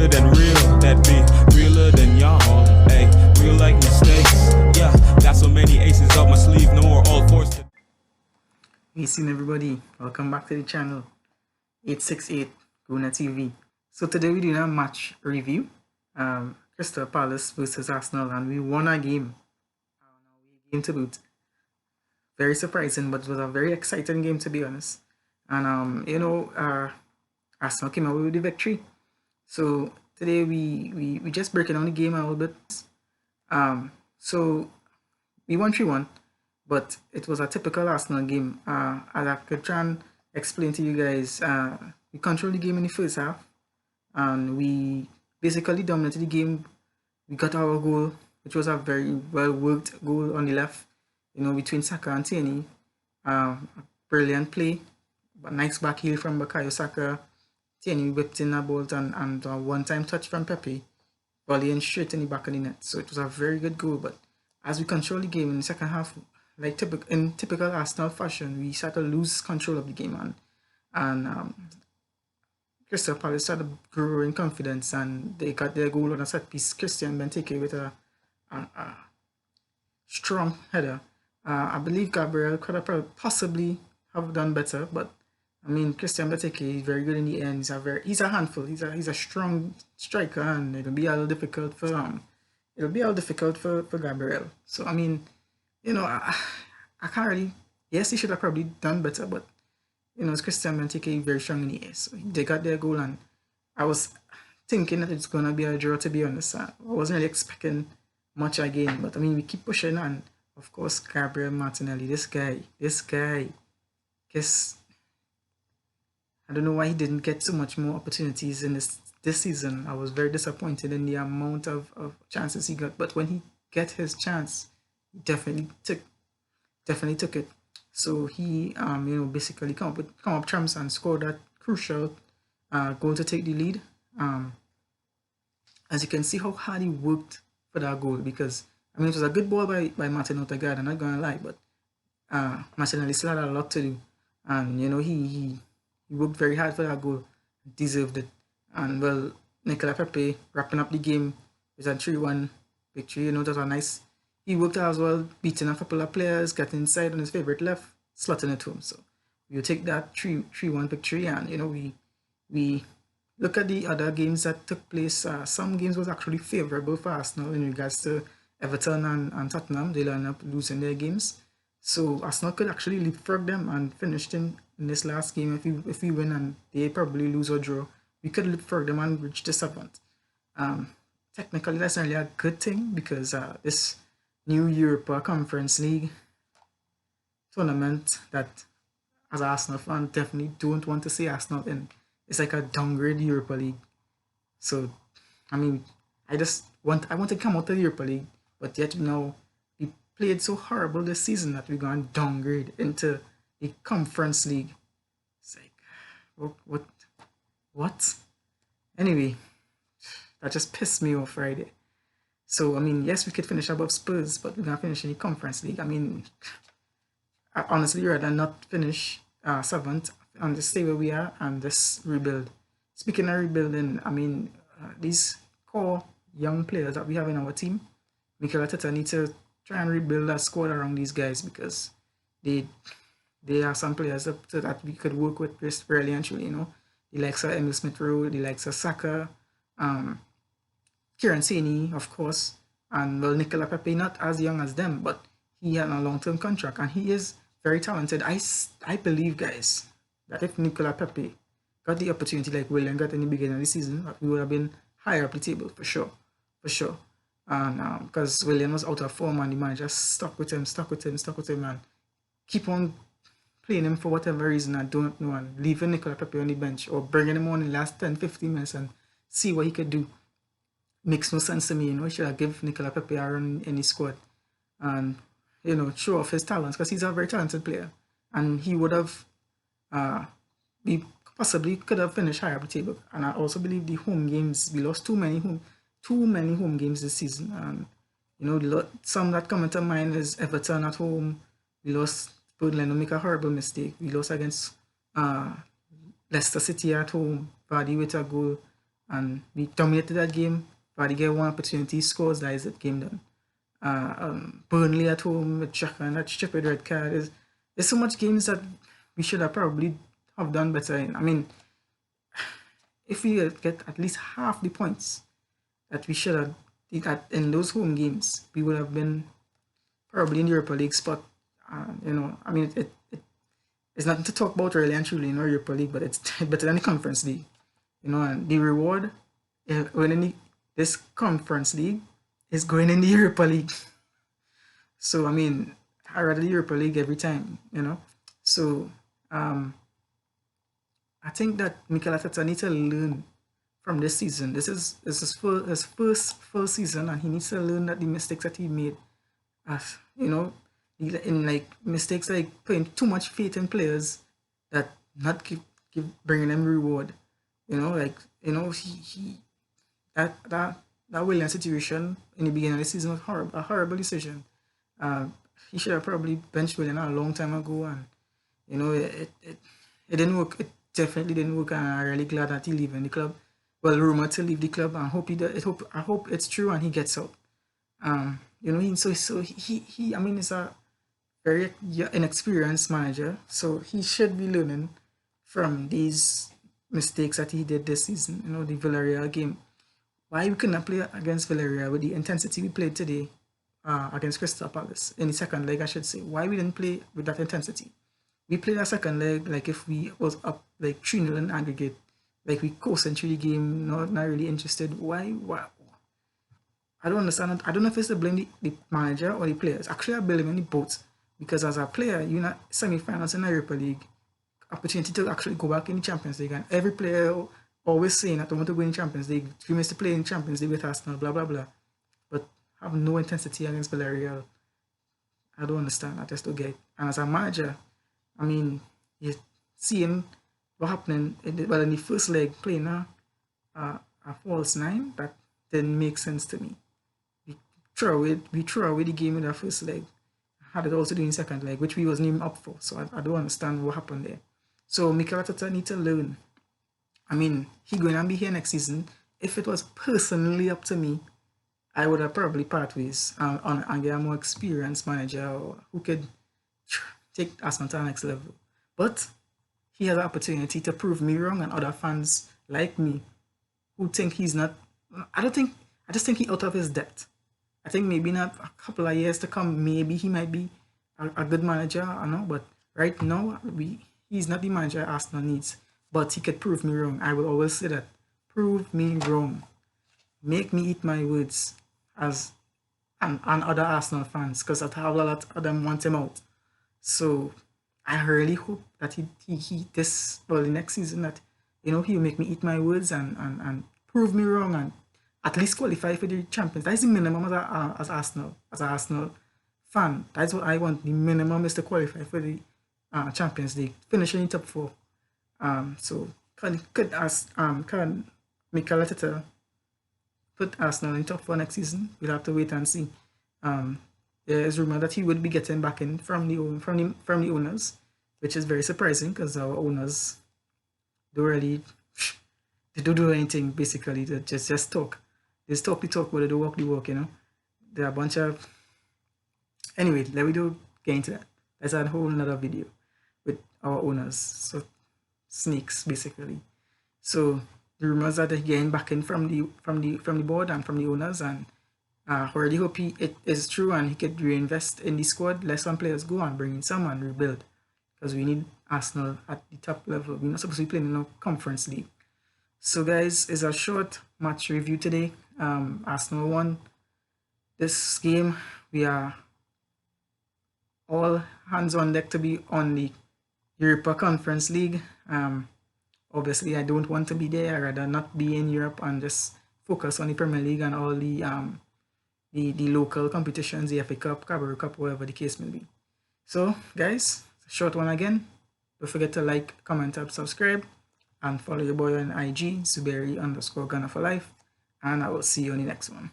realer than real, that be realer than y'all. Hey, real like mistakes. Yeah, got so many aces up my sleeve, no more all forced to. Hey, seen everybody, welcome back to the channel 868 Guna TV. So today we're doing a match review, Crystal Palace versus Arsenal, and we won a game. Game to boot. Very surprising, but it was a very exciting game to be honest. And Arsenal came away with the victory. So today we just breaking down the game a little bit. So we won 3-1, but it was a typical Arsenal game. As I could try and explain to you guys, we controlled the game in the first half, and we basically dominated the game. We got our goal, which was a very well worked goal on the left, between Saka and Tierney. Brilliant play, but nice back heel from Bukayo Saka. Tierney whipped in a bolt and a one-time touch from Pepe, volleying straight in the back of the net. So it was a very good goal, but as we controlled the game in the second half, like in typical Arsenal fashion, we started to lose control of the game, and Crystal Palace started growing confidence, and they got their goal on a set piece. Christian Benteke with a strong header. I believe Gabriel could have possibly have done better, but I mean, Christian Benteke is very good in the end. He's a handful. He's a strong striker, and it'll be a little difficult for Gabriel. So I mean, I can't really. Yes, he should have probably done better, but it's Christian Benteke very strong in the air. So they got their goal, and I was thinking that it's gonna be a draw. To be honest, I wasn't really expecting much again, but I mean, we keep pushing, and of course, Gabriel Martinelli, this guy, guess. I don't know why he didn't get so much more opportunities in this season. I was very disappointed in the amount of chances he got, but when he get his chance, he definitely took it. So he basically come up trumps and scored that crucial goal to take the lead. As you can see how hard he worked for that goal, because I mean it was a good ball by Martin Odegaard, I'm not gonna lie, but Martinelli still had a lot to do, and he worked very hard for that goal, deserved it. And well, Nicola Pepe wrapping up the game with a 3-1 victory. That was a nice. He worked as well, beating a couple of players, getting inside on his favorite left, slotting it home. So we'll take that 3-1 victory, and we look at the other games that took place. Some games was actually favorable for Arsenal in regards to Everton and Tottenham. They'll end up losing their games. So Arsenal could actually leapfrog them and finish in this last game. If we win and they probably lose or draw, we could leapfrog them and reach the 7th. Technically, that's not really a good thing, because this new Europa Conference League tournament that, as an Arsenal fan, definitely don't want to see Arsenal in. It's like a downgrade Europa League. So, I mean, I want to come out of the Europa League, but yet we played so horrible this season that we're going to downgrade into the Conference League. It's like, what? Anyway, that just pissed me off Friday. So, I mean, yes, we could finish above Spurs, but we're going to finish in the Conference League. I mean, I honestly rather not finish 7th and just stay where we are and just rebuild. Speaking of rebuilding, I mean, these core young players that we have in our team, Mikel Arteta needs to try and rebuild that squad around these guys, because they are some players that we could work with just really and truly, The likes of Emil Smith-Rowe, the likes of Saka, Kieran Tierney, of course, and well, Nicola Pepe, not as young as them, but he had a long-term contract, and he is very talented. I believe, guys, that if Nicola Pepe got the opportunity like William got in the beginning of the season, that we would have been higher up the table for sure. And because William was out of form, and the manager stuck with him, and keep on playing him for whatever reason I don't know, and leaving Nicola Pepe on the bench or bringing him on in the last 10-15 minutes and see what he could do makes no sense to me. He should have given Nicola Pepe a run in his squad and show off his talents, because he's a very talented player, and he would have we possibly could have finished higher up the table. And I also believe the home games, we lost too many home games this season, and some that come into mind is Everton at home. We lost. Burnley make a horrible mistake. We lost against Leicester City at home. Vardy with a goal. and we dominated that game. Vardy get one opportunity, scores, that is that game done. Burnley at home with Xhaka and that stupid red card. There's so much games that we should have probably have done better in. I mean, if we get at least half the points that we should have got in those home games, we would have been probably in the Europa League spot. I mean, it's nothing to talk about really and truly in Europa League, but it's better than the Conference League. And the reward winning this Conference League is going in the Europa League. So, I mean, I rather the Europa League every time, So, I think that Mikel Arteta needs to learn from this season. This is his first full season, and he needs to learn that the mistakes that he made, in like mistakes like putting too much faith in players that not keep bringing them reward. He that Willian situation in the beginning of the season was a horrible decision. He should have probably benched Willian a long time ago, and it didn't work. It definitely didn't work, and I'm really glad that he leaving the club. Well, rumored to leave the club, and I hope it's true and he gets out. I mean, he's a very inexperienced manager, so he should be learning from these mistakes that he did this season. The Villarreal game. Why we couldn't play against Villarreal with the intensity we played today against Crystal Palace in the second leg, I should say. Why we didn't play with that intensity? We played that second leg like if we was up like 3-0 in aggregate, like we coasted through the game, not really interested. Why? I don't understand. I don't know if it's to blame the manager or the players. Actually, I blame in the both, because as a player, you're not semi-finals in the Europa League, opportunity to actually go back in the Champions League, and every player always saying that they want to go in the Champions League, dreams to play in the Champions League with Arsenal, blah blah blah, but have no intensity against Villarreal. I don't understand. I just don't get it. And as a manager, I mean, you're seeing what happening in the first leg, playing a false nine, that didn't make sense to me. We throw away the game in the first leg. Had it also doing the second leg, which we wasn't even up for. So I don't understand what happened there. So Mikel Arteta need to learn. I mean, he going to be here next season. If it was personally up to me, I would have probably part ways and get a more experienced manager who could take Arsenal to the next level. But he has an opportunity to prove me wrong, and other fans like me who think he's not. I just think he's out of his depth. I think maybe in a couple of years to come, maybe he might be a good manager, I know. But right now, he's not the manager Arsenal needs. But he could prove me wrong. I will always say that. Prove me wrong. Make me eat my words as and other Arsenal fans, because I have a lot of them want him out. So I really hope that he the next season, that he'll make me eat my words and prove me wrong, and at least qualify for the Champions. That's the minimum as an Arsenal fan. That's what I want. The minimum is to qualify for the Champions League, finishing in top 4. So can Mikel Arteta put Arsenal in top 4 next season? We'll have to wait and see. There is rumor that he would be getting back in from the owners, which is very surprising, because our owners don't really don't do anything basically. They just talk. They talk the talk, but they don't walk the walk. They're a bunch of. Anyway, let me get into that. That's a whole another video with our owners. So snakes basically. So the rumors are that getting back in from the board and from the owners, and I really hope it is true and he could reinvest in the squad, let some players go and bring in some and rebuild, because we need Arsenal at the top level. We're not supposed to be playing in no Conference League. So guys, it's a short match review today. Arsenal won this game. We are all hands on deck to be on the Europa Conference League. Obviously, I don't want to be there. I'd rather not be in Europe and just focus on the Premier League and all the local competitions, the FA Cup, Carabao Cup, whatever the case may be. So, guys, short one again. Don't forget to like, comment, and subscribe, and follow your boy on IG, Zuberi_Ghana for life. And I will see you on the next one.